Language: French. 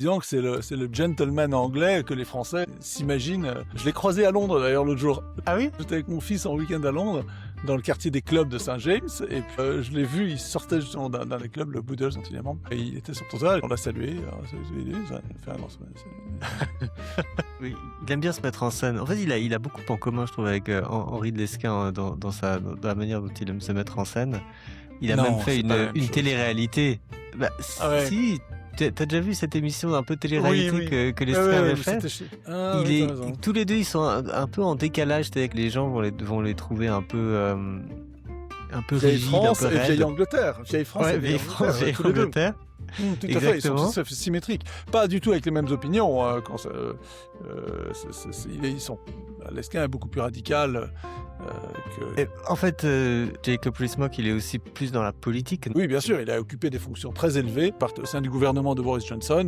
Disons que c'est le gentleman anglais que les Français s'imaginent. Je l'ai croisé à Londres d'ailleurs l'autre jour. Ah oui? J'étais avec mon fils en week-end à Londres, dans le quartier des clubs de Saint-James, et puis je l'ai vu, il sortait justement d'un des clubs, le Boodles, dont il est membre, et il était sur le trottoir, on l'a salué, ça a fait un lancement. Oui, il aime bien se mettre en scène. En fait, il a beaucoup en commun, je trouve, avec Henri de Lesquen dans la manière dont il aime se mettre en scène. Il a Non, même fait c'est pas la même une chose. télé-réalité. Bah, Ah ouais. si, t'as déjà vu cette émission un peu télé-réalité Oui, oui. que Lesquen avait fait? T'as raison. Tous les deux, ils sont un peu en décalage, c'est-à-dire que les gens vont les trouver un peu Vieille rigides, France un peu et raides. vieille Angleterre. Vieille France Ouais, et vieille France, vieille tous les deux. Angleterre. Tout à fait, ils sont Exactement. tout à fait symétriques. Pas du tout avec les mêmes opinions. Ils sont. Lesquen est beaucoup plus radical que. Et en fait, Jacob Rees-Mogg, il est aussi plus dans la politique. Oui, bien sûr, il a occupé des fonctions très élevées au sein du gouvernement de Boris Johnson.